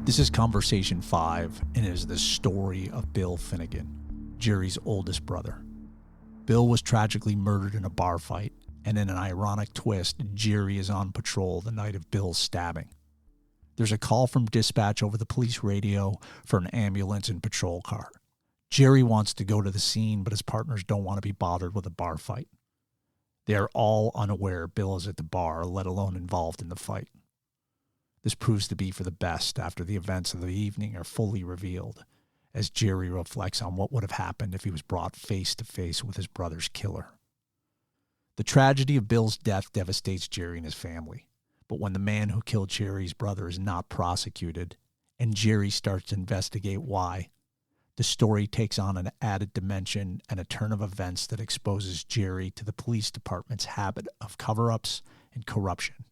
This is Conversation 5, and it is the story of Bill Finnigan, Jerry's oldest brother. Bill was tragically murdered in a bar fight, and in an ironic twist, Jerry is on patrol the night of Bill's stabbing. There's a call from dispatch over the police radio for an ambulance and patrol car. Jerry wants to go to the scene, but his partners don't want to be bothered with a bar fight. They are all unaware Bill is at the bar, let alone involved in the fight. This proves to be for the best after the events of the evening are fully revealed, as Jerry reflects on what would have happened if he was brought face to face with his brother's killer. The tragedy of Bill's death devastates Jerry and his family, but when the man who killed Jerry's brother is not prosecuted, and Jerry starts to investigate why, the story takes on an added dimension and a turn of events that exposes Jerry to the police department's habit of cover-ups and corruption.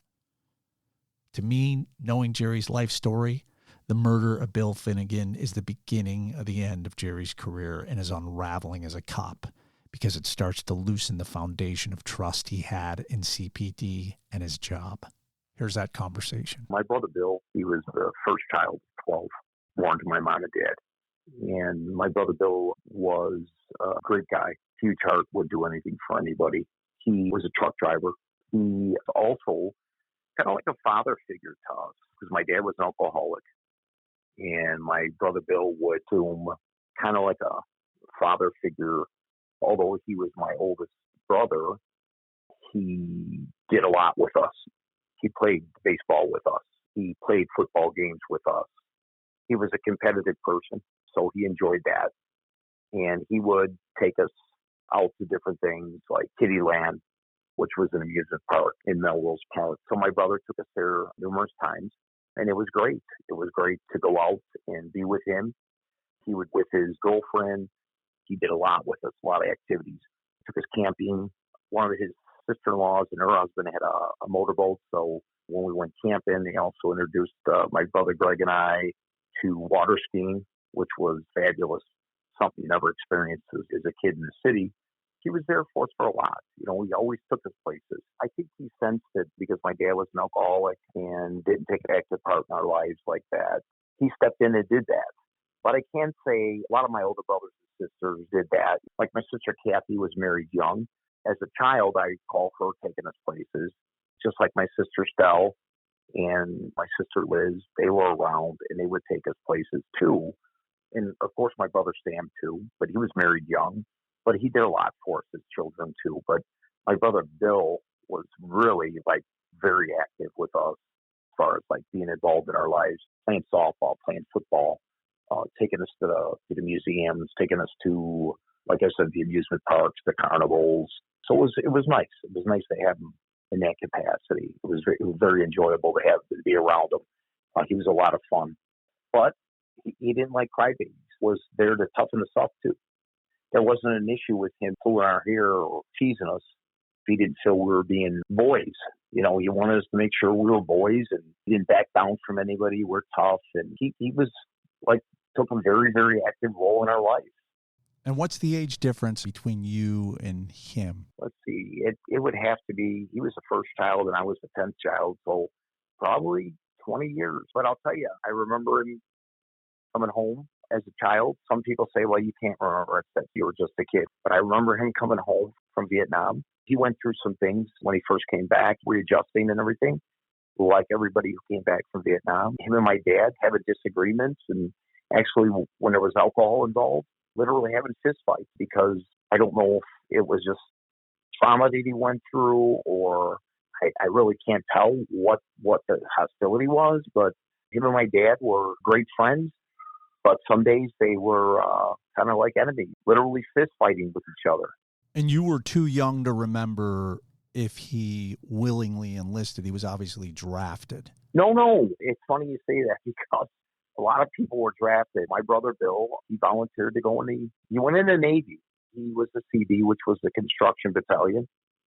To me, knowing Jerry's life story, the murder of Bill Finnigan is the beginning of the end of Jerry's career and his unraveling as a cop, because it starts to loosen the foundation of trust he had in CPD and his job. Here's that conversation. My brother Bill, he was the first child of 12, born to my mom and dad. And my brother Bill was a great guy, huge heart, would do anything for anybody. He was a truck driver. He also kind of like a father figure to us, because my dad was an alcoholic, and my brother Bill would assume kind of like a father figure. Although he was my oldest brother, he did a lot with us. He played baseball with us. He played football games with us. He was a competitive person, so he enjoyed that. And he would take us out to different things like Kittyland, which was an amusement park in Melrose Park. So my brother took us there numerous times, and it was great. It was great to go out and be with him. He would with his girlfriend. He did a lot with us, a lot of activities. Took us camping. One of his sister-in-laws and her husband had a motorboat, so when we went camping, they also introduced my brother Greg and I to water skiing, which was fabulous, something you never experienced as a kid in the city. He was there for us for a lot. You know, he always took us places. I think he sensed it because my dad was an alcoholic and didn't take an active part in our lives like that. He stepped in and did that. But I can say a lot of my older brothers and sisters did that. Like my sister Kathy was married young. As a child, I recall her taking us places, just like my sister Stell and my sister Liz. They were around and they would take us places too. And of course, my brother Sam too, but he was married young. But he did a lot for us as children too. But my brother Bill was really like very active with us as far as like being involved in our lives, playing softball, playing football, taking us to the museums, taking us to, like I said, the amusement parks, the carnivals. So it was nice. It was nice to have him in that capacity. It was very enjoyable to be around him. He was a lot of fun. But he didn't like crybabies. Was there to toughen us up too. There wasn't an issue with him pulling our hair or teasing us if he didn't feel we were being boys. You know, he wanted us to make sure we were boys, and he didn't back down from anybody. We're tough. And he was like, took a very, very active role in our life. And what's the age difference between you and him? Let's see. It would have to be, he was the first child and I was the 10th child. So probably 20 years. But I'll tell you, I remember him coming home as a child. Some people say, well, you can't remember it, that you were just a kid. But I remember him coming home from Vietnam. He went through some things when he first came back, readjusting and everything, like everybody who came back from Vietnam. Him and my dad having disagreements, and actually when there was alcohol involved, literally having fist fights, because I don't know if it was just trauma that he went through, or I really can't tell what the hostility was. But him and my dad were great friends. But some days they were kind of like enemies, literally fist fighting with each other. And you were too young to remember if he willingly enlisted. He was obviously drafted. No. It's funny you say that, because a lot of people were drafted. My brother Bill, he volunteered to go he went in the Navy. He was the CD, which was the construction battalion.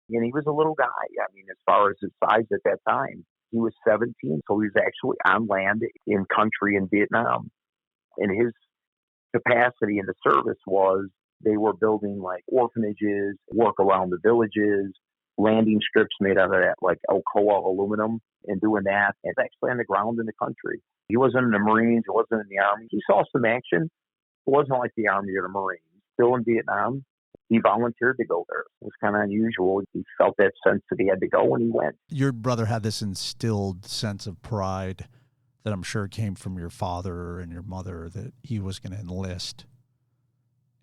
And he was a little guy. I mean, as far as his size at that time, he was 17. So he was actually on land in country in Vietnam. And his capacity in the service was they were building like orphanages, work around the villages, landing strips made out of that, like Alcoa aluminum, and doing that. And it's actually on the ground in the country. He wasn't in the Marines. He wasn't in the Army. He saw some action. It wasn't like the Army or the Marines. Still in Vietnam. He volunteered to go there. It was kind of unusual. He felt that sense that he had to go, and he went. Your brother had this instilled sense of pride that I'm sure came from your father and your mother that he was going to enlist.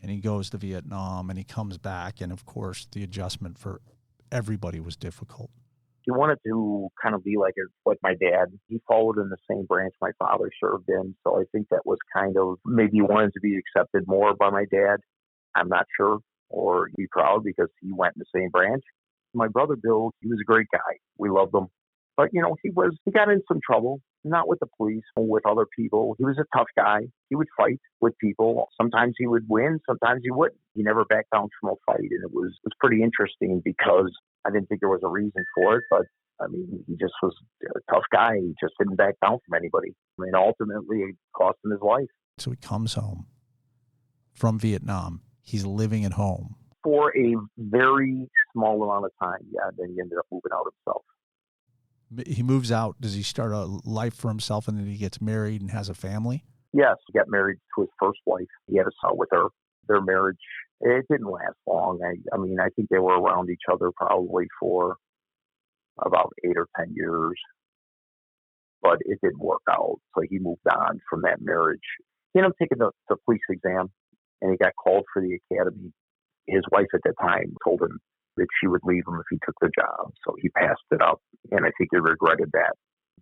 And he goes to Vietnam, and he comes back, and, of course, the adjustment for everybody was difficult. He wanted to kind of be like my dad. He followed in the same branch my father served in, so I think that was kind of, maybe he wanted to be accepted more by my dad. I'm not sure. Or be proud because he went in the same branch. My brother Bill, he was a great guy. We loved him. But, he got in some trouble, not with the police, but with other people. He was a tough guy. He would fight with people. Sometimes he would win, sometimes he wouldn't. He never backed down from a fight. And it was pretty interesting because I didn't think there was a reason for it. But, he just was a tough guy. He just didn't back down from anybody. Ultimately, it cost him his life. So he comes home from Vietnam. He's living at home. For a very small amount of time, yeah. Then he ended up moving out himself. He moves out. Does he start a life for himself and then he gets married and has a family? Yes, he got married to his first wife. He had a son with her. Their marriage, it didn't last long. I think they were around each other probably for about 8 or 10 years. But it didn't work out. So he moved on from that marriage. He ended up taking the police exam. And he got called for the academy. His wife at the time told him that she would leave him if he took the job. So he passed it up. And I think he regretted that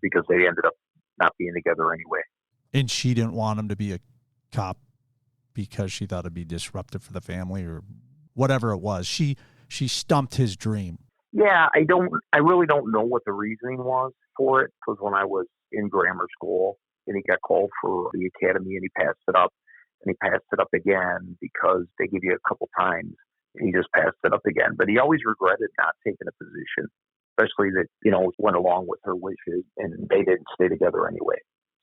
because they ended up not being together anyway. And she didn't want him to be a cop because she thought it'd be disruptive for the family or whatever it was. She stumped his dream. Yeah, I really don't know what the reasoning was for it. Because when I was in grammar school and he got called for the academy and he passed it up. And he passed it up again because they give you a couple times. And he just passed it up again. But he always regretted not taking a position, especially that, went along with her wishes and they didn't stay together anyway.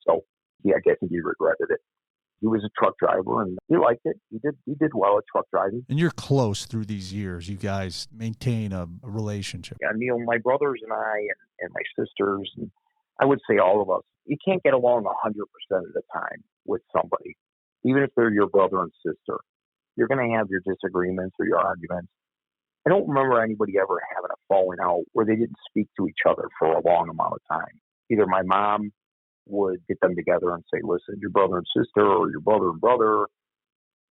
So, yeah, I guess he regretted it. He was a truck driver and he liked it. He did well at truck driving. And you're close through these years. You guys maintain a relationship. Yeah, Neal, my brothers and I and my sisters, and I would say all of us, you can't get along 100% of the time with somebody. Even if they're your brother and sister, you're going to have your disagreements or your arguments. I don't remember anybody ever having a falling out where they didn't speak to each other for a long amount of time. Either my mom would get them together and say, listen, your brother and sister or your brother and brother.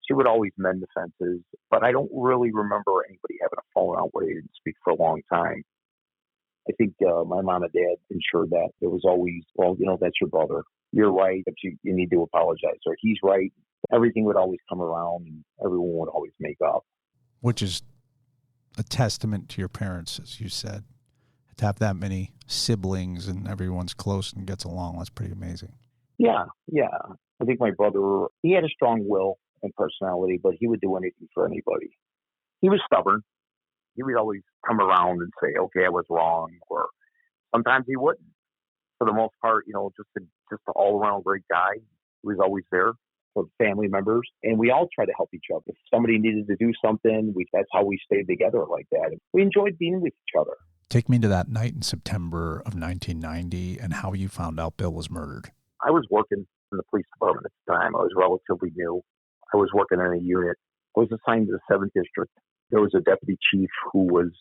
She would always mend the fences. But I don't really remember anybody having a falling out where they didn't speak for a long time. I think my mom and dad ensured that. There was always, that's your brother. You're right, but you need to apologize. Or he's right. Everything would always come around and everyone would always make up. Which is a testament to your parents, as you said. To have that many siblings and everyone's close and gets along, that's pretty amazing. Yeah. I think my brother, he had a strong will and personality, but he would do anything for anybody. He was stubborn. He would always come around and say, okay, I was wrong. Or sometimes he wouldn't. For the most part, just an all-around great guy. He was always there for family members, and we all try to help each other. If somebody needed to do something, that's how we stayed together like that. We enjoyed being with each other. Take me to that night in September of 1990 and how you found out Bill was murdered. I was working in the police department at the time. I was relatively new. I was working in a unit. I was assigned to the 7th District. There was a deputy chief who was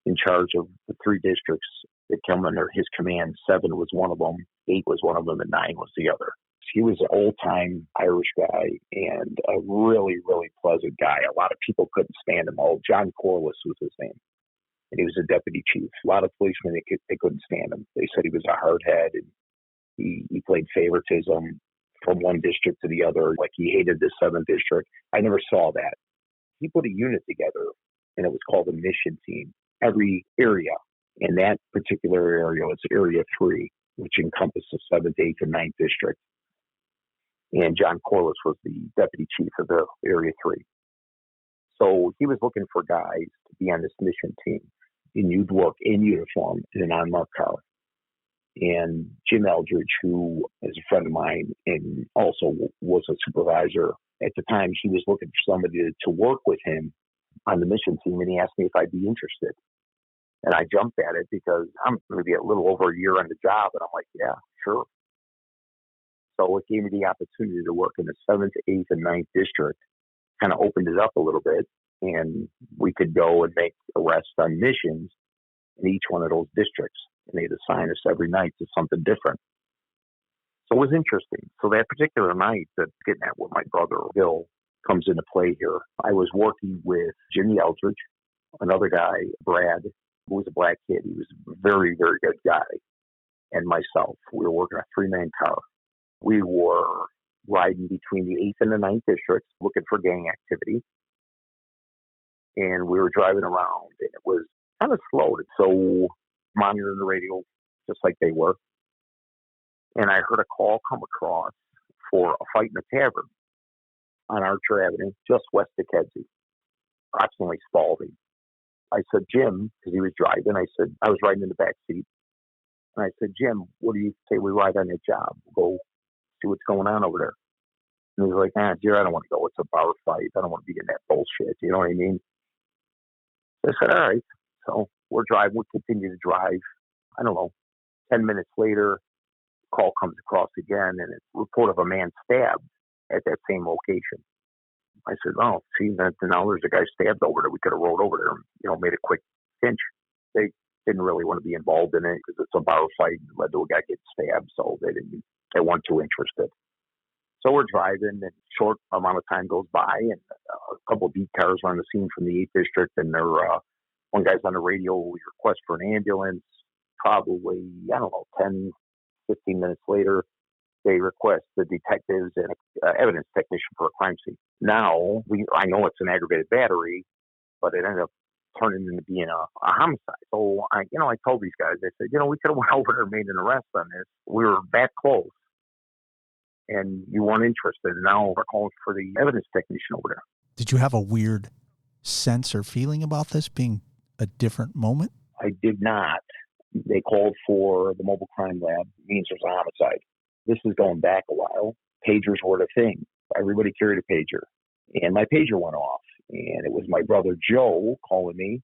in charge of the 3 districts that came under his command. 7 was one of them, 8 was one of them, and 9 was the other. He was an old-time Irish guy and a really, really pleasant guy. A lot of people couldn't stand him. John Corliss was his name, and he was a deputy chief. A lot of policemen, they couldn't stand him. They said he was a hardhead, and he played favoritism from one district to the other, like he hated the 7th District. I never saw that. He put a unit together, and it was called a mission team. Every area, in that particular area, it's Area 3, which encompassed the 7th, 8th, and 9th District. And John Corliss was the deputy chief of the Area 3. So he was looking for guys to be on this mission team, and you'd work in uniform in an unmarked car. And Jim Eldridge, who is a friend of mine and also was a supervisor at the time, he was looking for somebody to work with him on the mission team, and he asked me if I'd be interested. And I jumped at it because I'm maybe a little over a year on the job. And I'm like, yeah, sure. So it gave me the opportunity to work in the 7th, 8th, and 9th district, kind of opened it up a little bit. And we could go and make arrests on missions in each one of those districts. And they'd assign us every night to something different. So it was interesting. So that particular night, that's getting at what my brother Bill comes into play here. I was working with Jimmy Eldridge, another guy, Brad, who was a black kid. He was a very, very good guy. And myself, we were working a 3-man car. We were riding between the 8th and the 9th districts, looking for gang activity. And we were driving around, and it was kind of slow. So monitoring the radio, just like they were. And I heard a call come across for a fight in a tavern on Archer Avenue, just west of Kedzie, approximately Spalding. I said, Jim, because he was driving, I was riding in the back seat. And I said, Jim, what do you say we ride on that job? We'll go see what's going on over there. And he was like, Jerry, I don't want to go. It's a bar fight. I don't want to be in that bullshit. You know what I mean? I said, all right. So we're driving. We continue to drive. I don't know. 10 minutes later, call comes across again, and it's a report of a man stabbed at that same location. I said, oh, see, now there's a guy stabbed over there. We could have rolled over there and, made a quick pinch. They didn't really want to be involved in it because it's a bar fight and led to a guy getting stabbed, so they weren't too interested. So we're driving, and a short amount of time goes by, and a couple of beat cars are on the scene from the 8th district, and one guy's on the radio, we request for an ambulance. Probably, 10, 15 minutes later, they request the detectives and evidence technician for a crime scene. Now, I know it's an aggravated battery, but it ended up turning into being a homicide. So, I told these guys, I said, we could have went over there and made an arrest on this. We were that close, and you weren't interested. And now we're calling for the evidence technician over there. Did you have a weird sense or feeling about this being a different moment? I did not. They called for the mobile crime lab. It means there's a homicide. This is going back a while. Pagers were the thing. Everybody carried a pager. And my pager went off. And it was my brother Joe calling me.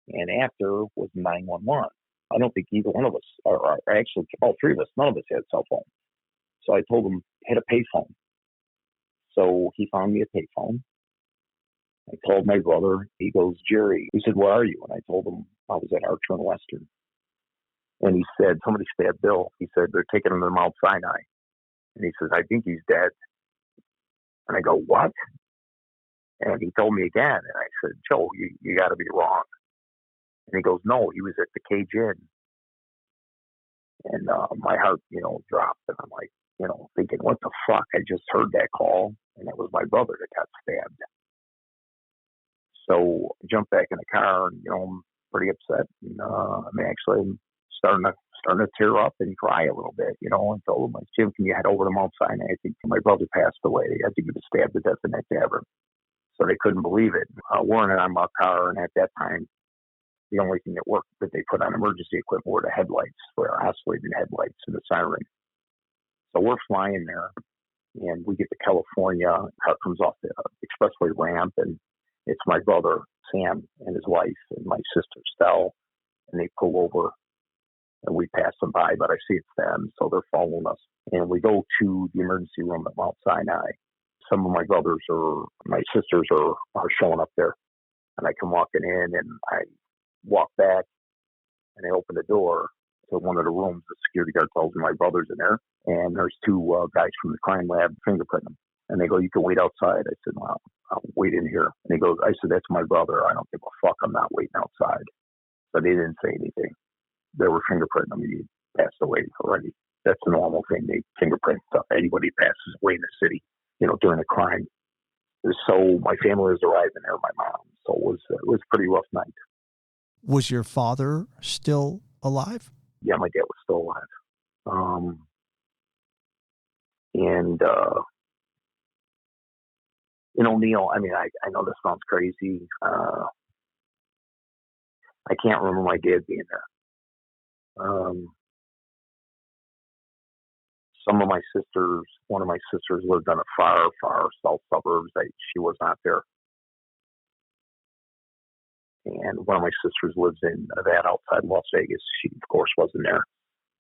And after was 911. I don't think either one of us, or actually all three of us, none of us had cell phones. So I told him, hit a payphone. So he found me a payphone. I called my brother. He goes, Jerry. He said, where are you? And I told him I was at Archer and Western. And he said, somebody stabbed Bill. He said, they're taking him to Mount Sinai. And he says, I think he's dead. And I go, what? And he told me again. And I said, Joe, you got to be wrong. And he goes, no, he was at the Cage Inn. And my heart, dropped. And I'm like, thinking, what the fuck? I just heard that call. And it was my brother that got stabbed. So I jumped back in the car and, I'm pretty upset. And I'm starting to tear up and cry a little bit, and told him, Jim, can you head over to Mount Sinai? I think my brother passed away. I think he was stabbed to death in that tavern. So they couldn't believe it. We're in my car, and at that time, the only thing that worked that they put on emergency equipment were the headlights, were oscillating headlights and the siren. So we're flying there, and we get to California. Car comes off the expressway ramp, and it's my brother, Sam, and his wife, and my sister, Stell, and they pull over. And we pass them by, but I see it's them, so they're following us. And we go to the emergency room at Mount Sinai. Some of my brothers or my sisters are showing up there. And I come walking in, and I walk back, and I open the door to one of the rooms. The security guard tells me my brother's in there. And there's two guys from the crime lab fingerprinting them. And they go, you can wait outside. I said, well, I'll wait in here. And I said, that's my brother. I don't give a fuck. I'm not waiting outside. So they didn't say anything. They were fingerprinting him. He passed away already. That's the normal thing. They fingerprint anybody passes away in the city, during a crime. So my family was arriving there, my mom. So it was a pretty rough night. Was your father still alive? Yeah, my dad was still alive. Neal, I know this sounds crazy. I can't remember my dad being there. One of my sisters lived in a far, far south suburbs. She was not there. And one of my sisters lives in Nevada outside Las Vegas. She, of course, wasn't there.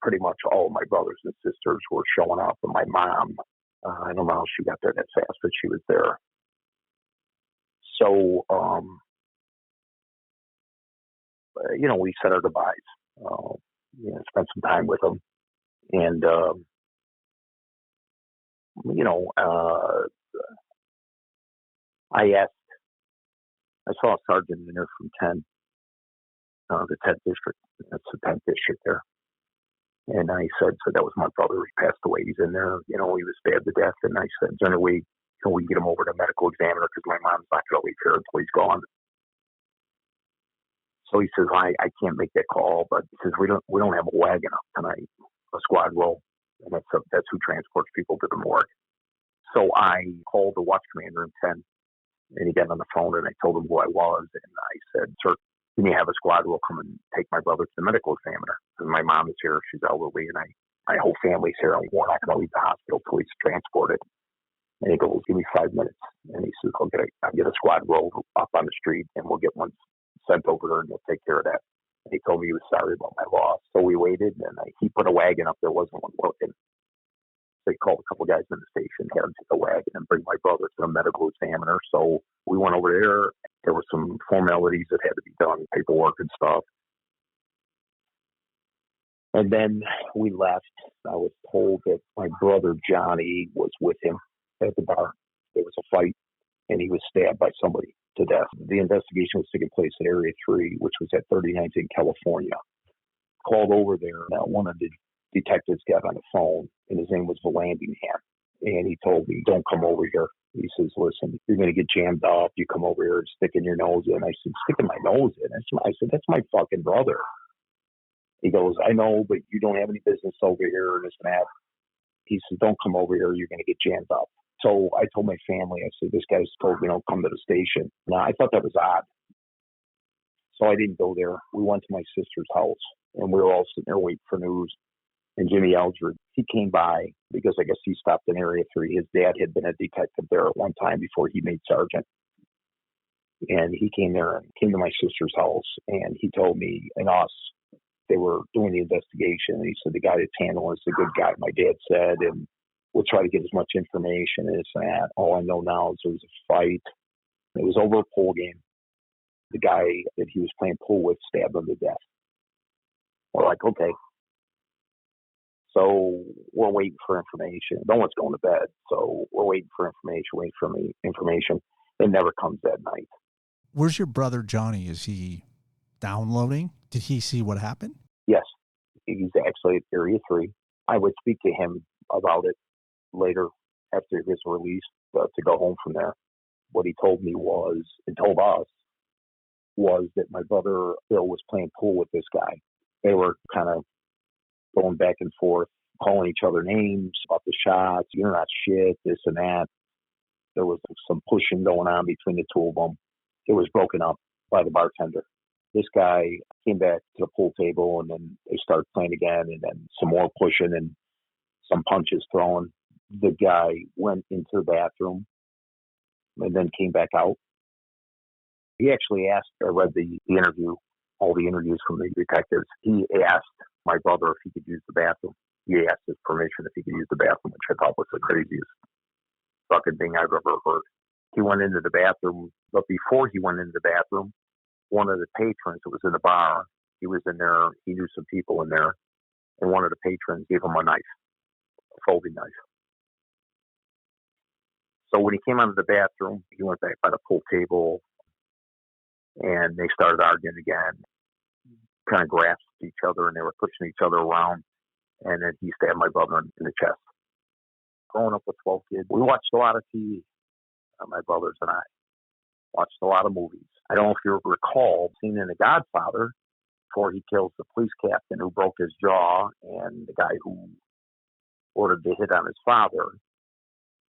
Pretty much all of my brothers and sisters were showing up. And my mom, I don't know how she got there that fast, but she was there. So, we said our goodbyes. Spent some time with them. And, I saw a sergeant in there from 10, the 10th district. That's the 10th district there. And I said, so that was my brother. He passed away. He's in there. He was stabbed to death. And I said, generally, we can get him over to a medical examiner because my mom's not going to leave here until he's gone. So he says, I can't make that call, but he says, we don't have a wagon up tonight, a squad roll. And that's who transports people to the morgue. So I called the watch commander in 10, and he got on the phone, and I told him who I was. And I said, sir, can you have a squad roll come and take my brother to the medical examiner? Because my mom is here. She's elderly, and my whole family's here. And we're not going to leave the hospital till he's transported. And he goes, give me 5 minutes. And he says, okay, I'll get a squad roll up on the street, and we'll get one sent over there, and they'll take care of that. And he told me he was sorry about my loss. So we waited, and he put a wagon up. There wasn't one working. They called a couple of guys in the station, had them take a wagon and bring my brother to a medical examiner. So we went over there. There were some formalities that had to be done, paperwork and stuff. And then we left. I was told that my brother Johnny was with him at the bar. There was a fight, and he was stabbed by somebody to death. The investigation was taking place at Area 3, which was at 39th in California. Called over there. Now, one of the detectives got on the phone, and his name was Finnigan. And he told me, don't come over here. He says, listen, you're going to get jammed up. You come over here and sticking your nose in. I said, sticking my nose in? I said, that's my fucking brother. He goes, I know, but you don't have any business over here and this and that. He says, don't come over here. You're going to get jammed up. So I told my family, I said, this guy's told me don't come to the station. Now, I thought that was odd. So I didn't go there. We went to my sister's house, and we were all sitting there waiting for news. And Jimmy Eldred, he came by because I guess he stopped in Area 3. His dad had been a detective there at one time before he made sergeant. And he came there and came to my sister's house, and he told me and us, they were doing the investigation. And he said, the guy that's handling it's a good guy, my dad said, and we'll try to get as much information as that. All I know now is there was a fight. It was over a pool game. The guy that he was playing pool with stabbed him to death. We're like, okay. So we're waiting for information. No one's going to bed. So we're waiting for information. It never comes that night. Where's your brother Johnny? Is he downloading? Did he see what happened? Yes. He's actually at Area 3. I would speak to him about it later after his release to go home from there. What he told me was, and told us, was that my brother Bill was playing pool with this guy. They were kind of going back and forth, calling each other names about the shots. You're not shit, this and that. There was some pushing going on between the two of them. It was broken up by the bartender. This guy came back to the pool table, and then they started playing again, and then some more pushing and some punches thrown. The guy went into the bathroom and then came back out. He actually asked, I read the interview, all the interviews from the detectives. He asked my brother if he could use the bathroom. He asked his permission if he could use the bathroom, which I thought was the craziest fucking thing I've ever heard. He went into the bathroom, but before he went into the bathroom, one of the patrons that was in the bar, he was in there, he knew some people in there, and one of the patrons gave him a knife, a folding knife. So when he came out of the bathroom, he went back by the pool table, and they started arguing again, kind of grasped each other, and they were pushing each other around, and then he stabbed my brother in the chest. Growing up with 12 kids, we watched a lot of TV, my brothers and I. Watched a lot of movies. I don't know if you recall seeing in The Godfather, before he kills the police captain who broke his jaw and the guy who ordered the hit on his father,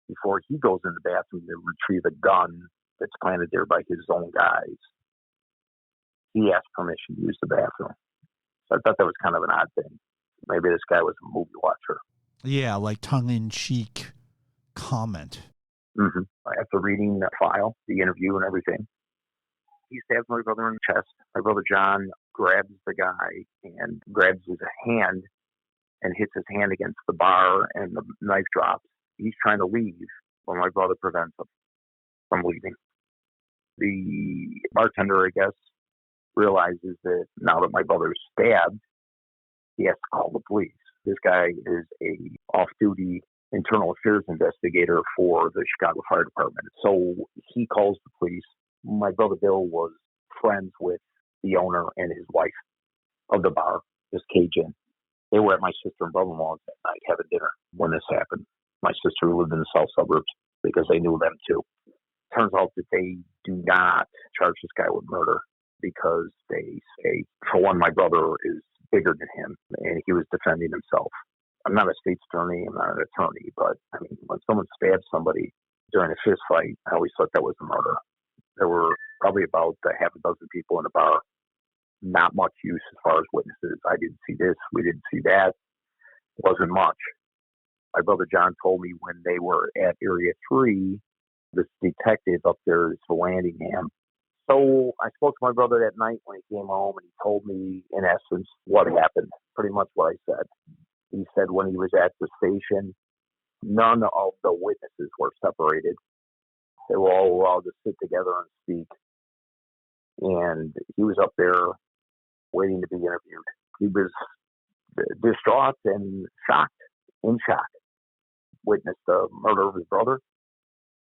before he goes in the bathroom to retrieve a gun that's planted there by his own guys, he asked permission to use the bathroom. So I thought that was kind of an odd thing. Maybe this guy was a movie watcher. Yeah, like tongue-in-cheek comment. Mm-hmm. After reading the file, the interview and everything, He stabs my brother in the chest. My brother John grabs the guy and grabs his hand and hits his hand against the bar, and the knife drops. He's trying to leave, but my brother prevents him from leaving. The bartender, I guess, realizes that now that my brother's stabbed, he has to call the police. This guy is a off-duty internal affairs investigator for the Chicago Fire Department. So he calls the police. My brother Bill was friends with the owner and his wife of the bar, this Cajun. They were at my sister and brother-in-law's that night having dinner when this happened. My sister lived in the south suburbs because they knew them too. Turns out that they do not charge this guy with murder because they say, for one, my brother is bigger than him and he was defending himself. I'm not a state's attorney, I'm not an attorney, but I mean, when someone stabs somebody during a fist fight, I always thought that was a murder. There were probably about half a dozen people in the bar. Not much use as far as witnesses. I didn't see this, we didn't see that. Wasn't much. My brother John told me when they were at Area 3, this detective up there is Finnigan. So I spoke to my brother that night when he came home, and he told me, in essence, what happened, pretty much what I said. He said when he was at the station, none of the witnesses were separated. They were all allowed to sit together and speak. And he was up there waiting to be interviewed. He was distraught and shocked, in shock. Witnessed the murder of his brother.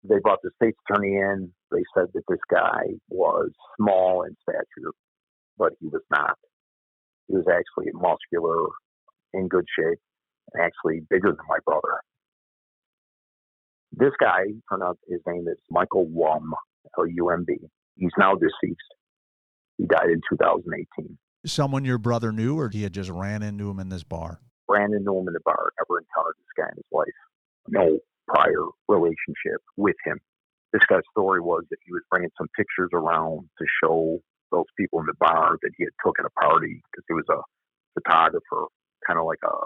They brought the state's attorney in. They said that this guy was small in stature, but he was not. He was actually muscular, in good shape, and actually bigger than my brother. This guy, turned out his name is Michael Lum, L-U-M-B. He's now deceased. He died in 2018. Someone your brother knew, or he had just ran into him in this bar? Ran into him in the bar. Never encountered this guy in his life. No prior relationship with him. This guy's story was that he was bringing some pictures around to show those people in the bar that he had took at a party because he was a photographer, kind of like a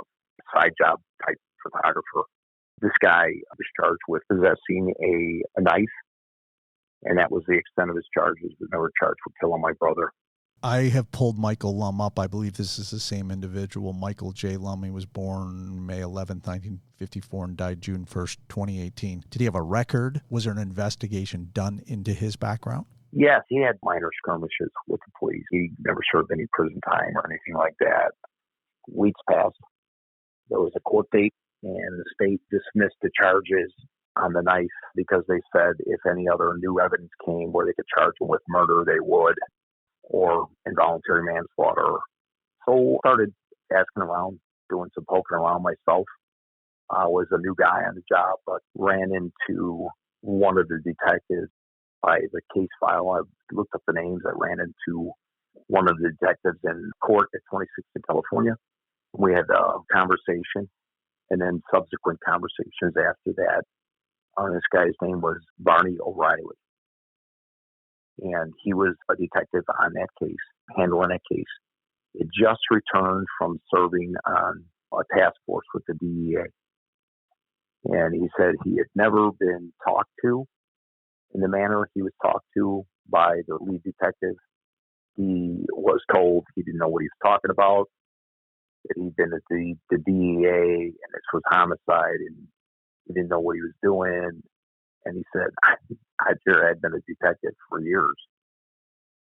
side job type photographer. This guy was charged with possessing a knife, and that was the extent of his charges. He was never charged with killing my brother. I have pulled Michael Lum up. I believe this is the same individual. Michael J. Lum. He was born May 11th, 1954 and died June 1st, 2018. Did he have a record? Was there an investigation done into his background? Yes, he had minor skirmishes with the police. He never served any prison time or anything like that. Weeks passed. There was a court date, and the state dismissed the charges on the knife because they said if any other new evidence came where they could charge him with murder, they would, or involuntary manslaughter. So I started asking around, doing some poking around myself. I was a new guy on the job, but ran into one of the detectives by the case file. I looked up the names. I ran into one of the detectives in court at 26th in California. We had a conversation, and then subsequent conversations after that. This guy's name was Barney O'Reilly. And he was a detective on that case, handling that case. He had just returned from serving on a task force with the DEA. And he said he had never been talked to in the manner he was talked to by the lead detective. He was told he didn't know what he was talking about, that he'd been at the DEA and this was homicide and he didn't know what he was doing. And he said, I'd been a detective for years.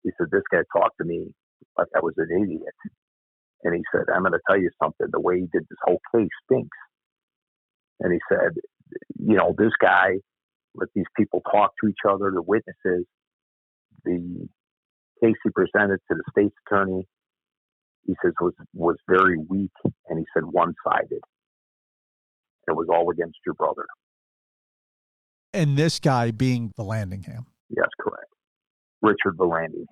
He said, this guy talked to me like I was an idiot. And he said, I'm going to tell you something. The way he did this whole case stinks. And he said, you know, this guy let these people talk to each other, the witnesses, the case he presented to the state's attorney, he says was very weak. And he said one-sided. It was all against your brother. And this guy being Vallandigham. Yes, correct. Richard Vallandigham.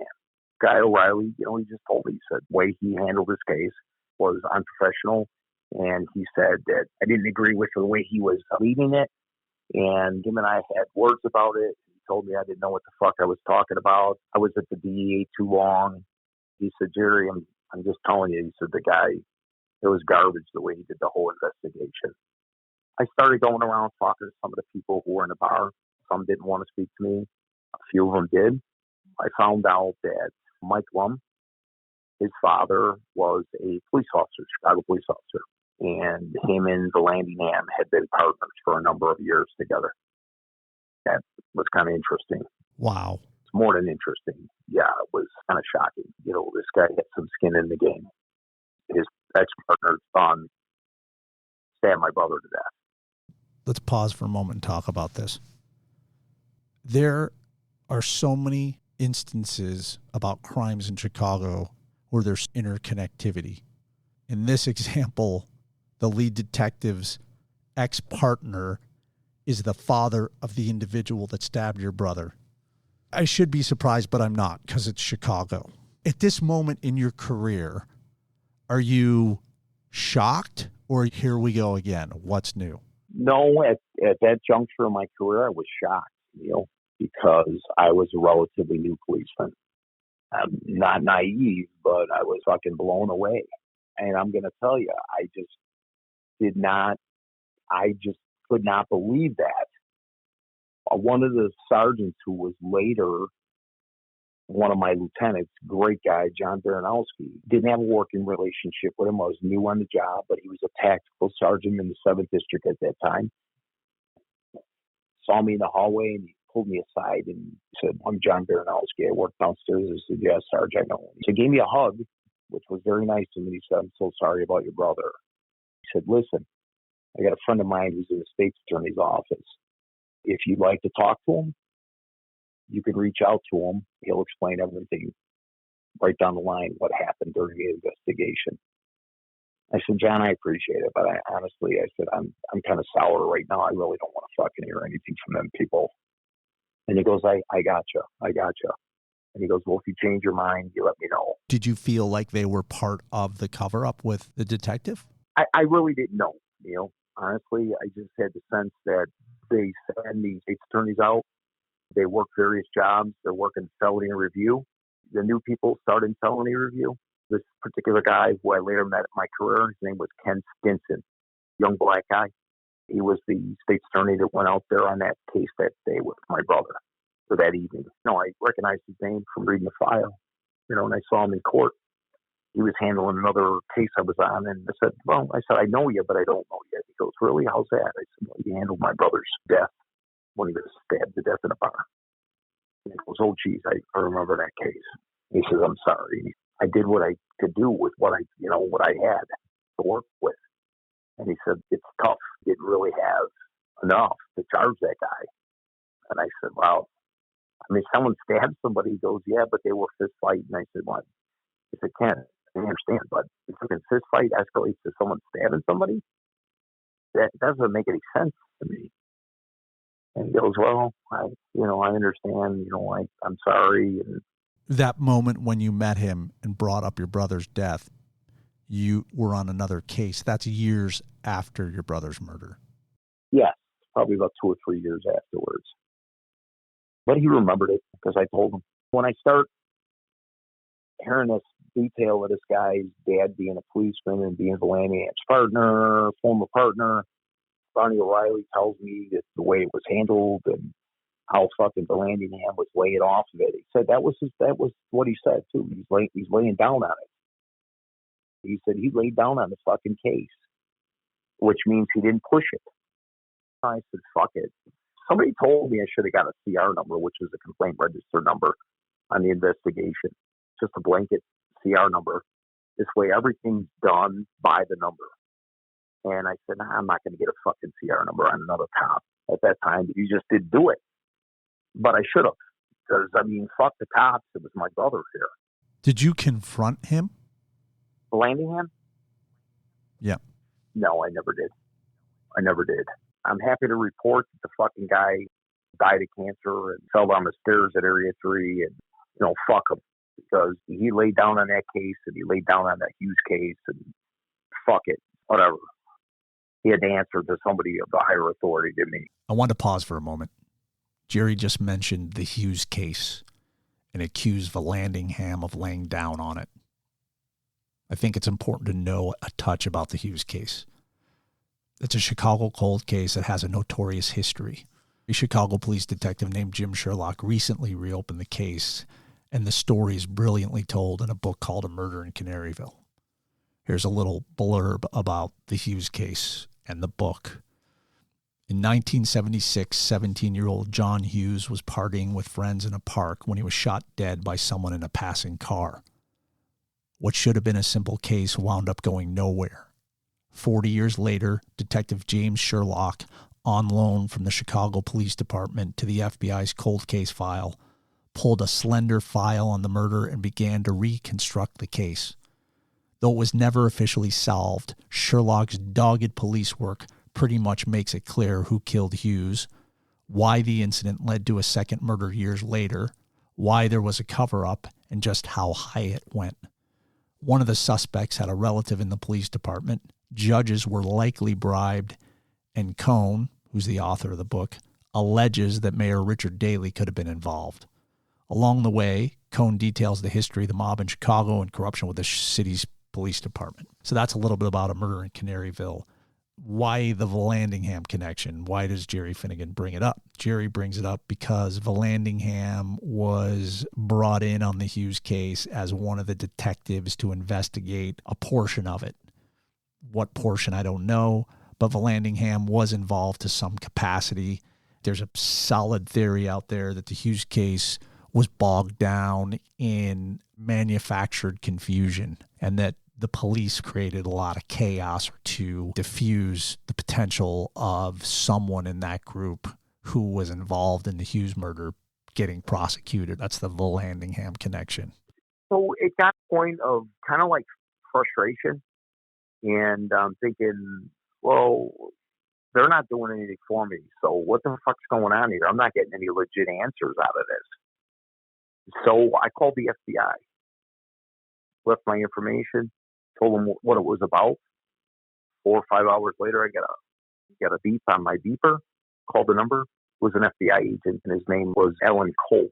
Guy O'Reilly, you know, he just told me, he said the way he handled this case was unprofessional. And he said that I didn't agree with the way he was leading it. And him and I had words about it. He told me I didn't know what the fuck I was talking about. I was at the DEA too long. He said, Jerry, I'm just telling you. He said, the guy, it was garbage the way he did the whole investigation. I started going around talking to some of the people who were in the bar. Some didn't want to speak to me. A few of them did. I found out that Mike Lum, his father, was a police officer, Chicago police officer. And him and Finnigan had been partners for a number of years together. That was kind of interesting. Wow. It's more than interesting. Yeah, it was kind of shocking. You know, this guy had some skin in the game. His ex-partner's son stabbed my brother to death. Let's pause for a moment and talk about this. There are so many instances about crimes in Chicago where there's interconnectivity. In this example, the lead detective's ex-partner is the father of the individual that stabbed your brother. I should be surprised, but I'm not, because it's Chicago. At this moment in your career, are you shocked, or here we go again? What's new? No, at that juncture of my career, I was shocked, Neal, because I was a relatively new policeman. I'm not naive, but I was fucking blown away. And I'm going to tell you, I just could not believe that. One of the sergeants who was later one of my lieutenants, great guy, John Baranowski, didn't have a working relationship with him. I was new on the job, but he was a tactical sergeant in the 7th District at that time. Saw me in the hallway and he pulled me aside and said, "I'm John Baranowski. I work downstairs." I said, "Yes, Sarge, I know." So he gave me a hug, which was very nice to me. He said, "I'm so sorry about your brother." He said, "Listen, I got a friend of mine who's in the state's attorney's office. If you'd like to talk to him, you can reach out to him. He'll explain everything right down the line, what happened during the investigation." I said, "John, I appreciate it, but I said, I'm kind of sour right now. I really don't want to fucking hear anything from them people." And he goes, I gotcha. And he goes, "Well, if you change your mind, you let me know." Did you feel like they were part of the cover-up with the detective? I really didn't know, Neal. Honestly, I just had the sense that they send these state's attorneys out. They work various jobs. They're working felony review. The new people start in felony review. This particular guy who I later met in my career, his name was Ken Stinson, young black guy. He was the state's attorney that went out there on that case that day with my brother for that evening. I recognized his name from reading the file, and I saw him in court. He was handling another case I was on, and I said, "I know you, but I don't know you." He goes, "Really? How's that?" I said, "Well, he handled my brother's death when he was stabbed to death in a bar." And he goes, "Oh, geez, I remember that case." He says, "I'm sorry. I did what I could do with what I had to work with." And he said, "It's tough. You didn't really have enough to charge that guy." And I said, "Wow. I mean, someone stabbed somebody." He goes, "Yeah, but they were fist fighting." And I said, "What?" He said, "Ken, I understand, but if a fist fight escalates to someone stabbing somebody, that doesn't make any sense to me." And he goes, "Well, I understand. I'm sorry." And that moment when you met him and brought up your brother's death, you were on another case. That's years after your brother's murder. Yes, probably about 2 or 3 years afterwards. But he remembered it because I told him. When I start hearing this detail of this guy's dad being a policeman and being Valanian's former partner, Bonnie O'Reilly tells me that the way it was handled and how fucking Valanian was laying off of it. He said that was what he said too. He's laying down on it. He said he laid down on the fucking case, which means he didn't push it. I said, "Fuck it." Somebody told me I should have got a CR number, which is a complaint register number on the investigation. Just a blanket CR number. This way everything's done by the number. And I said, "I'm not going to get a fucking CR number on another cop at that time. You just didn't do it." But I should have. Because, fuck the cops. It was my brother here. Did you confront him? Valanian? Yeah. No, I never did. I'm happy to report that the fucking guy died of cancer and fell down the stairs at Area 3 and, fuck him. Because he laid down on that case and he laid down on that Hughes case and fuck it, whatever. He had to answer to somebody of the higher authority than me. I want to pause for a moment. Jerry just mentioned the Hughes case and accused Vallandigham of laying down on it. I think it's important to know a touch about the Hughes case. It's a Chicago cold case that has a notorious history. A Chicago police detective named Jim Sherlock recently reopened the case and the story is brilliantly told in a book called A Murder in Canaryville. Here's a little blurb about the Hughes case and the book. In 1976, 17-year-old John Hughes was partying with friends in a park when he was shot dead by someone in a passing car. What should have been a simple case wound up going nowhere. 40 years later, Detective James Sherlock, on loan from the Chicago Police Department to the FBI's cold case file, pulled a slender file on the murder and began to reconstruct the case. Though it was never officially solved, Sherlock's dogged police work pretty much makes it clear who killed Hughes, why the incident led to a second murder years later, why there was a cover-up, and just how high it went. One of the suspects had a relative in the police department, judges were likely bribed, and Cohn, who's the author of the book, alleges that Mayor Richard Daley could have been involved. Along the way, Cohn details the history of the mob in Chicago and corruption with the city's police department. So that's a little bit about A Murder in Canaryville. Why the Vallandigham connection? Why does Jerry Finnigan bring it up? Jerry brings it up because Vallandigham was brought in on the Hughes case as one of the detectives to investigate a portion of it. What portion, I don't know, but Vallandigham was involved to some capacity. There's a solid theory out there that the Hughes case was bogged down in manufactured confusion and that the police created a lot of chaos to diffuse the potential of someone in that group who was involved in the Hughes murder getting prosecuted. That's the Vallandigham connection. So it got to the point of kind of like frustration, and I'm thinking, well, they're not doing anything for me, so what the fuck's going on here? I'm not getting any legit answers out of this. So I called the FBI, left my information, told them what it was about. 4 or 5 hours later, I got a beep on my beeper, called the number. It was an FBI agent, and his name was Alan Kolf.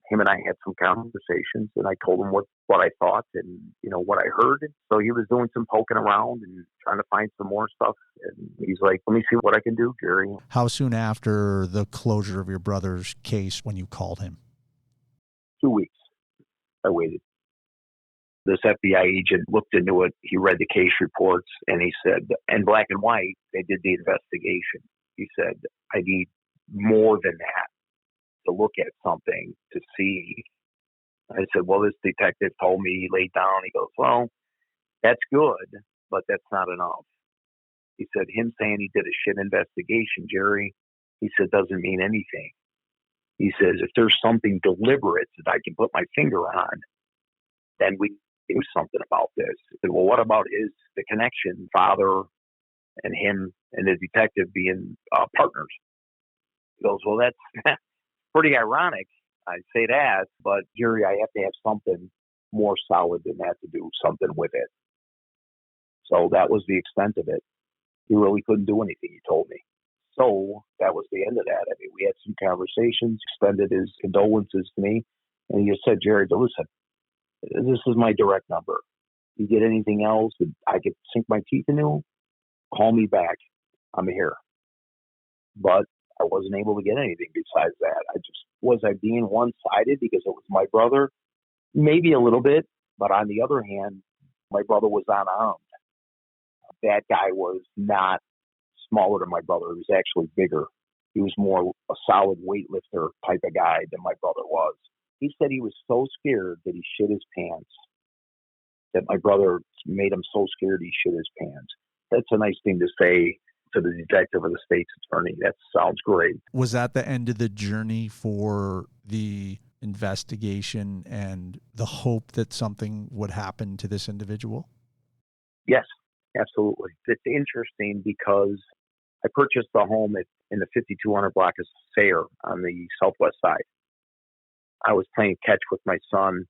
Him and I had some conversations, and I told him what I thought and, what I heard. So he was doing some poking around and trying to find some more stuff. And he's like, let me see what I can do, Jerry. How soon after the closure of your brother's case when you called him? 2 weeks. I waited. This FBI agent looked into it. He read the case reports, and he said, in black and white, they did the investigation. He said, I need more than that to look at something to see. I said, well, this detective told me, he laid down. He goes, well, that's good, but that's not enough. He said, him saying he did a shit investigation, Jerry, he said, doesn't mean anything. He says, if there's something deliberate that I can put my finger on, then we do something about this. I said, well, what about the connection, father and him and the detective being partners? He goes, well, that's pretty ironic. I'd say that, but Jerry, I have to have something more solid than that to do something with it. So that was the extent of it. He really couldn't do anything, he told me. So that was the end of that. I mean, we had some conversations, extended his condolences to me, and he just said, Jerry, listen, this is my direct number. You get anything else that I could sink my teeth into, call me back. I'm here. But I wasn't able to get anything besides that. Was I being one-sided because it was my brother? Maybe a little bit, but on the other hand, my brother was unarmed. That guy was not smaller than my brother. He was actually bigger. He was more a solid weightlifter type of guy than my brother was. He said he was so scared that he shit his pants, that my brother made him so scared he shit his pants. That's a nice thing to say to the detective or the state's attorney. That sounds great. Was that the end of the journey for the investigation and the hope that something would happen to this individual? Yes, absolutely. It's interesting because I purchased the home in the 5200 block of Sayre on the southwest side. I was playing catch with my son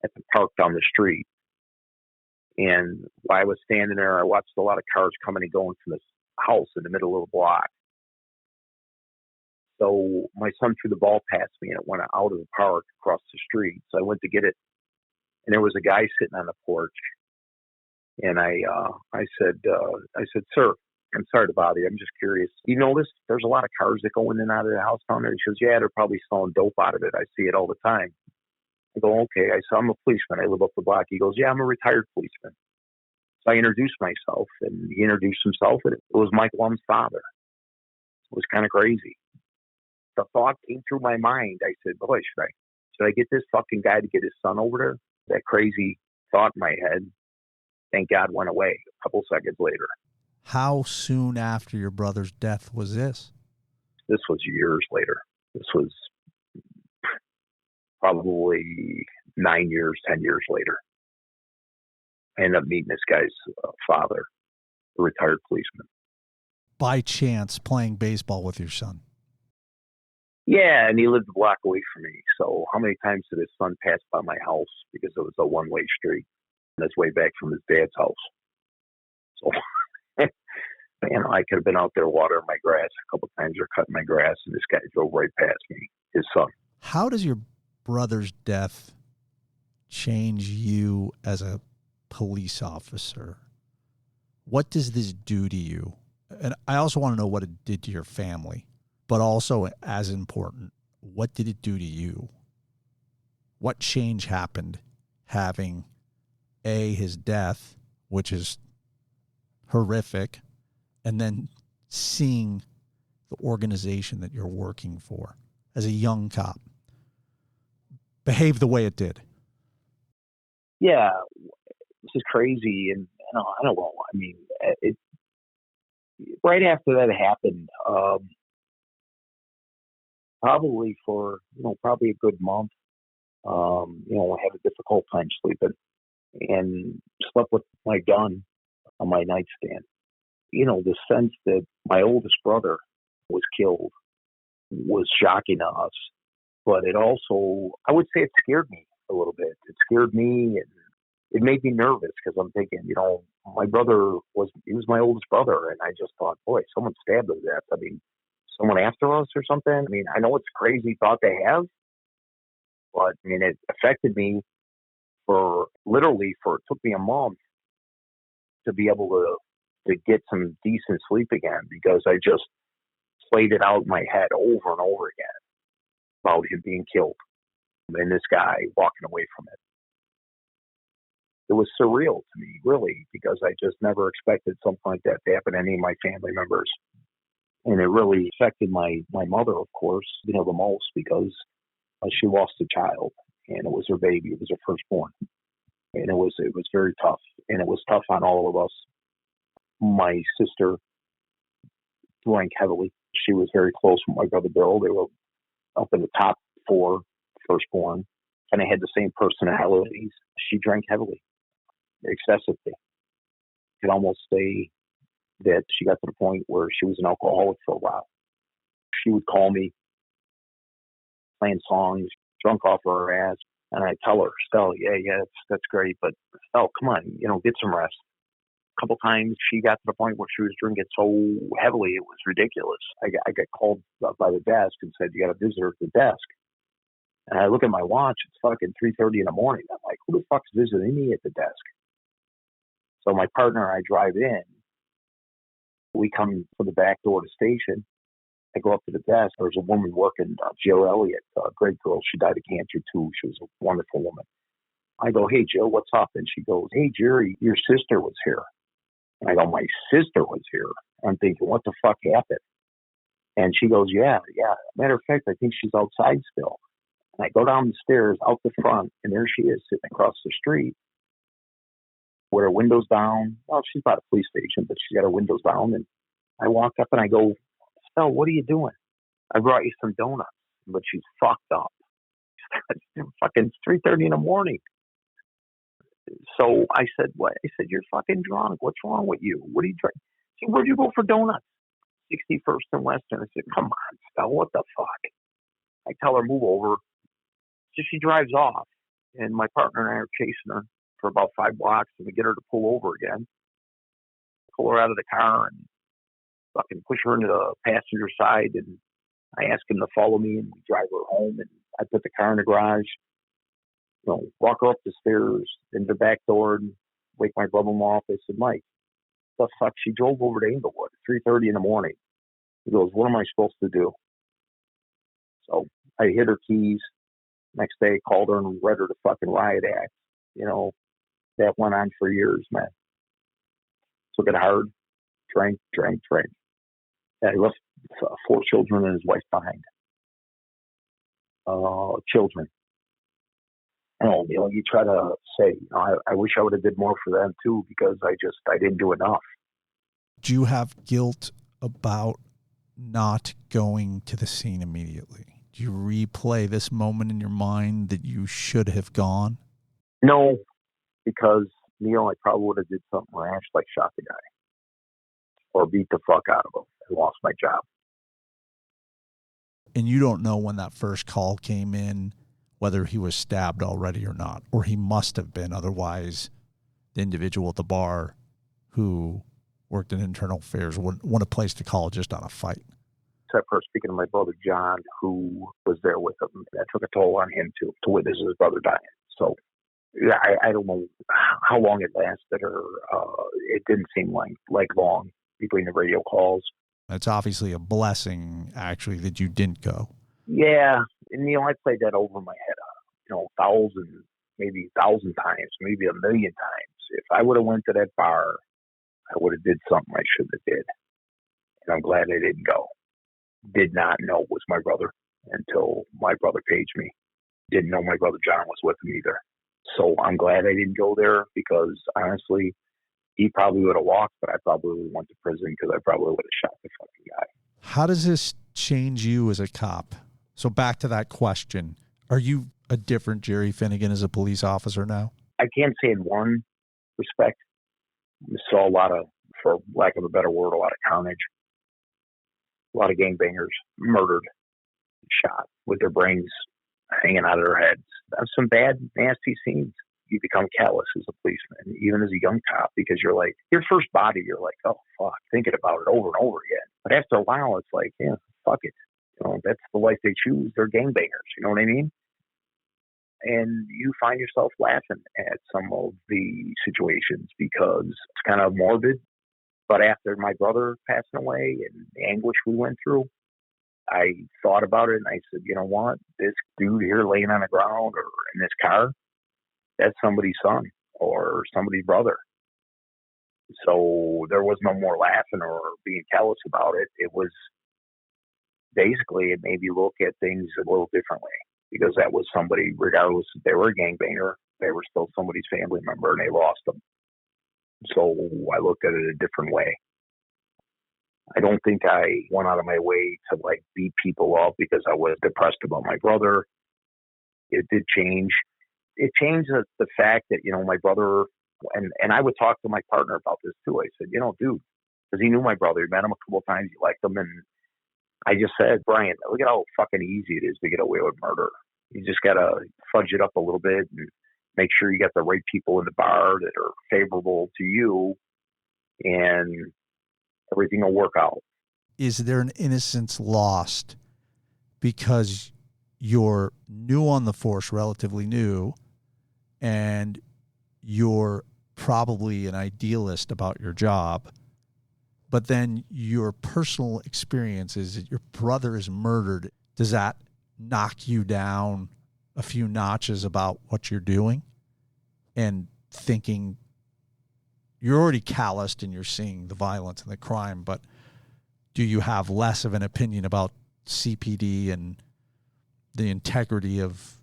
at the park down the street. And while I was standing there, I watched a lot of cars coming and going from this house in the middle of the block. So my son threw the ball past me and it went out of the park across the street. So I went to get it. And there was a guy sitting on the porch. And I said, sir, I'm sorry to bother you. I'm just curious. You notice there's a lot of cars that go in and out of the house down there? He says, yeah, they're probably selling dope out of it. I see it all the time. I go, okay. I said, I'm a policeman. I live up the block. He goes, yeah, I'm a retired policeman. So I introduced myself, and he introduced himself, and it was Mike Lum's father. It was kind of crazy. The thought came through my mind. I said, boy, should I get this fucking guy to get his son over there? That crazy thought in my head, thank God, went away a couple seconds later. How soon after your brother's death was this? This was years later. This was probably 9 years, 10 years later. I ended up meeting this guy's father, a retired policeman. By chance, playing baseball with your son? Yeah, and he lived a block away from me. So how many times did his son pass by my house because it was a one-way street on his way back from his dad's house? So, I could have been out there watering my grass a couple times or cutting my grass, and this guy drove right past me, his son. How does your brother's death change you as a police officer? What does this do to you? And I also want to know what it did to your family, but also as important, what did it do to you? What change happened having his death, which is horrific, and then seeing the organization that you're working for as a young cop behave the way it did? Yeah, this is crazy, and I don't know. I mean, right after that happened, probably for probably a good month. I had a difficult time sleeping, and slept with my gun on my nightstand. The sense that my oldest brother was killed was shocking to us, but it also, I would say, it scared me a little bit. It scared me, and it made me nervous because I'm thinking, my brother was my oldest brother, and I just thought, boy, someone stabbed him to death. I mean, someone after us or something. I mean, I know it's a crazy thought to have, but I mean, it affected me it took me a month to be able to get some decent sleep again, because I just played it out in my head over and over again about him being killed and this guy walking away from it. It was surreal to me, really, because I just never expected something like that to happen to any of my family members. And it really affected my mother, of course, the most, because she lost a child, and it was her baby. It was her firstborn. And it was very tough. And it was tough on all of us. My sister drank heavily. She was very close with my brother Bill. They were up in the top four, firstborn. And they had the same personalities. She drank heavily, excessively. You could almost say that she got to the point where she was an alcoholic for a while. She would call me playing songs, drunk off her ass, and I tell her, Stella, yeah, that's great, but Stella, come on, get some rest. A couple times she got to the point where she was drinking so heavily it was ridiculous. I got called by the desk and said, you got a visitor at the desk. And I look at my watch, it's fucking 3:30 in the morning. I'm like, who the fuck's visiting me at the desk? So my partner and I drive in. We come from the back door of the station. I go up to the desk. There's a woman working, Jill Elliott, a great girl. She died of cancer too. She was a wonderful woman. I go, hey, Jill, what's up? And she goes, hey, Jerry, your sister was here. And I go, my sister was here. I'm thinking, what the fuck happened? And she goes, yeah. Matter of fact, I think she's outside still. And I go down the stairs out the front, and there she is sitting across the street with her windows down. Well, she's by the police station, but she's got her windows down. And I walk up and I go, Stella, what are you doing? I brought you some donuts, but she's fucked up. It's fucking 3:30 in the morning. So I said, what? I said, you're fucking drunk. What's wrong with you? What are you drinking? She said, where'd you go for donuts? 61st and Western. I said, come on, Stella, what the fuck? I tell her, move over. So she drives off, and my partner and I are chasing her for about 5 blocks, and we get her to pull over again. Pull her out of the car and fucking push her into the passenger side, and I ask him to follow me, and we drive her home, and I put the car in the garage, walk her up the stairs, into the back door, and wake my brother-in-law up. I said, Mike, the fuck? She drove over to Inglewood at 3:30 in the morning. He goes, what am I supposed to do? So I hid her keys, Next day, called her and read her the fucking riot act. That went on for years, man. Took it hard. Drank. Yeah, he left 4 children and his wife behind. Children. And you try to say, I wish I would have did more for them too, because I didn't do enough. Do you have guilt about not going to the scene immediately? Do you replay this moment in your mind that you should have gone? No, because Neal, I probably would have did something rash, like shot the guy or beat the fuck out of him and lost my job. And you don't know when that first call came in, whether he was stabbed already or not, or he must have been. Otherwise, the individual at the bar who worked in internal affairs wouldn't want a place to call just on a fight. Except for speaking of my brother John, who was there with him. That took a toll on him to witness his brother dying. So yeah, I don't know how long it lasted, or it didn't seem like long between the radio calls. It's obviously a blessing, actually, that you didn't go. Yeah, and I played that over my head, maybe 1,000 times, maybe 1,000,000 times. If I would have went to that bar, I would have did something I shouldn't have did, and I'm glad I didn't go. Did not know it was my brother until my brother paged me. Didn't know my brother John was with him either. So I'm glad I didn't go there, because honestly, he probably would have walked, but I probably would have went to prison, because I probably would have shot the fucking guy. How does this change you as a cop? So back to that question. Are you a different Jerry Finnigan as a police officer now? I can't say in one respect. We saw a lot of, for lack of a better word, a lot of carnage. A lot of gangbangers murdered, shot with their brains hanging out of their heads. That's some bad, nasty scenes. You become callous as a policeman, even as a young cop, because you're like, your first body, you're like, oh, fuck, thinking about it over and over again. But after a while, it's like, yeah, fuck it. That's the life they choose. They're gangbangers. You know what I mean? And you find yourself laughing at some of the situations because it's kind of morbid. But after my brother passing away and the anguish we went through, I thought about it and I said, you know what? This dude here laying on the ground or in this car, that's somebody's son or somebody's brother. So there was no more laughing or being callous about it. It was basically, it made me look at things a little differently, because that was somebody, regardless if they were a gangbanger, they were still somebody's family member and they lost them. So I looked at it a different way. I don't think I went out of my way to beat people up because I was depressed about my brother. It did change. It changed the fact that, my brother, and I would talk to my partner about this too. I said, dude, because he knew my brother. He met him a couple of times. He liked him. And I just said, Brian, look at how fucking easy it is to get away with murder. You just got to fudge it up a little bit and make sure you got the right people in the bar that are favorable to you, and everything will work out. Is there an innocence lost because you're new on the force, relatively new, and you're probably an idealist about your job, but then your personal experience is that your brother is murdered? Does that knock you down a few notches about what you're doing and thinking you're already calloused and you're seeing the violence and the crime, but do you have less of an opinion about CPD and the integrity of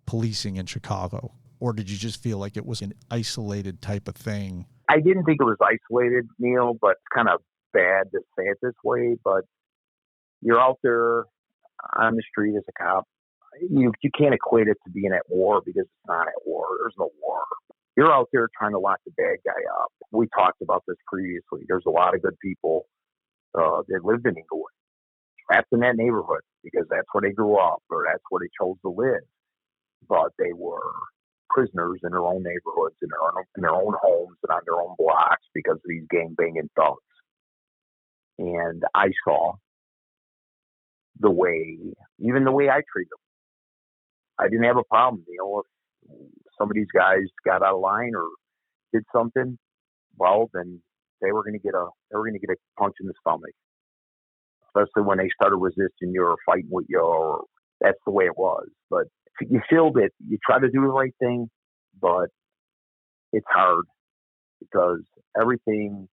policing in Chicago? Or did you just feel like it was an isolated type of thing? I didn't think it was isolated, Neal, but it's kind of bad to say it this way, but you're out there on the street as a cop. You can't equate it to being at war, because it's not at war. There's no war. You're out there trying to lock the bad guy up. We talked about this previously. There's a lot of good people that lived in Inglewood, trapped in that neighborhood because that's where they grew up or that's where they chose to live. But they were prisoners in their own neighborhoods, in their own homes and on their own blocks because of these gang-banging thugs. And I saw even the way I treat them. I didn't have a problem, if some of these guys got out of line or did something, well, then they were going to get a punch in the stomach, especially when they started resisting you or fighting with you. Or that's the way it was. But you feel that you try to do the right thing, but it's hard because everything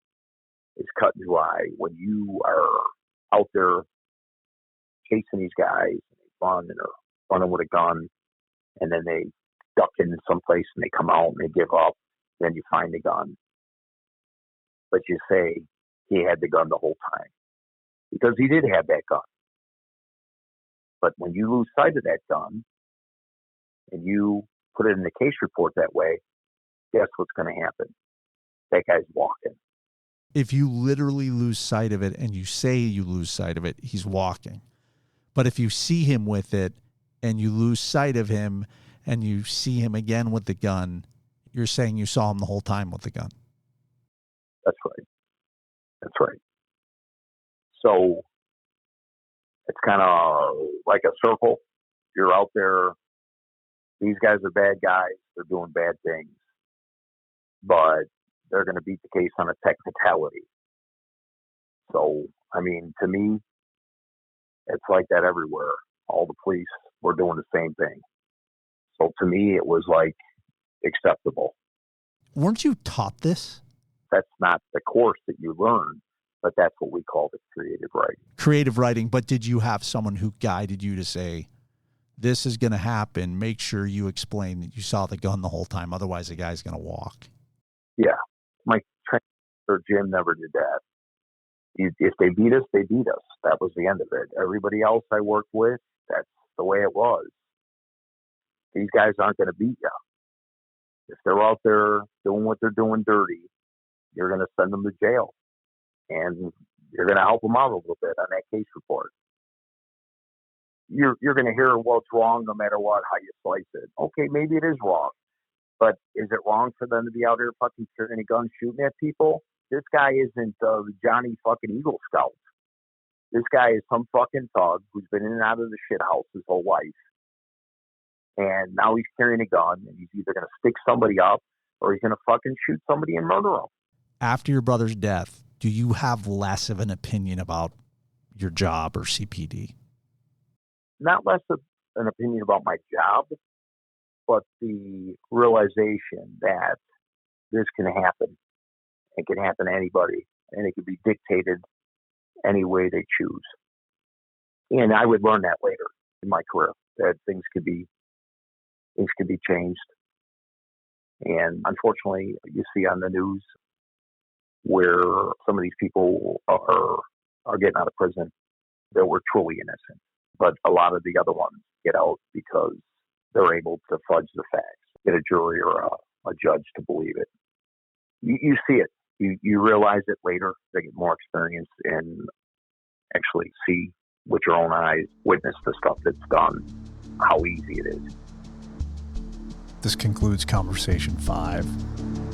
is cut and dry when you are out there chasing these guys and they run and are running with a gun, and then they duck in someplace and they come out and they give up. Then you find the gun, but you say he had the gun the whole time because he did have that gun. But when you lose sight of that gun and you put it in the case report that way, guess what's going to happen? That guy's walking. If you literally lose sight of it and you say you lose sight of it, he's walking. But if you see him with it and you lose sight of him and you see him again with the gun, you're saying you saw him the whole time with the gun. That's right. That's right. So it's kind of like a circle. You're out there. These guys are bad guys. They're doing bad things. But they're going to beat the case on a technicality. So, I mean, to me, it's like that everywhere. All the police were doing the same thing. So to me, it was like acceptable. Weren't you taught this? That's not the course that you learn, but that's what we call it creative writing. Creative writing, but did you have someone who guided you to say, this is going to happen, make sure you explain that you saw the gun the whole time, otherwise the guy's going to walk? Yeah. My trainer, Jim, never did that. If they beat us, they beat us. That was the end of it. Everybody else I worked with, that's the way it was. These guys aren't going to beat you. If they're out there doing what they're doing dirty, you're going to send them to jail. And you're going to help them out a little bit on that case report. You're going to hear what's wrong no matter what, how you slice it. Okay, maybe it is wrong. But is it wrong for them to be out there fucking carrying a gun shooting at people? This guy isn't Johnny fucking Eagle Scout. This guy is some fucking thug who's been in and out of the shit house his whole life. And now he's carrying a gun, and he's either going to stick somebody up or he's going to fucking shoot somebody and murder them. After your brother's death, do you have less of an opinion about your job or CPD? Not less of an opinion about my job, but the realization that this can happen. It can happen to anybody, and it can be dictated any way they choose. And I would learn that later in my career, that things could be changed. And unfortunately, you see on the news where some of these people are getting out of prison that were truly innocent. But a lot of the other ones get out because they're able to fudge the facts, get a jury or a judge to believe it. You see it. You realize it later. They get more experience and actually see with your own eyes, witness the stuff that's done, how easy it is. This concludes Conversation 5.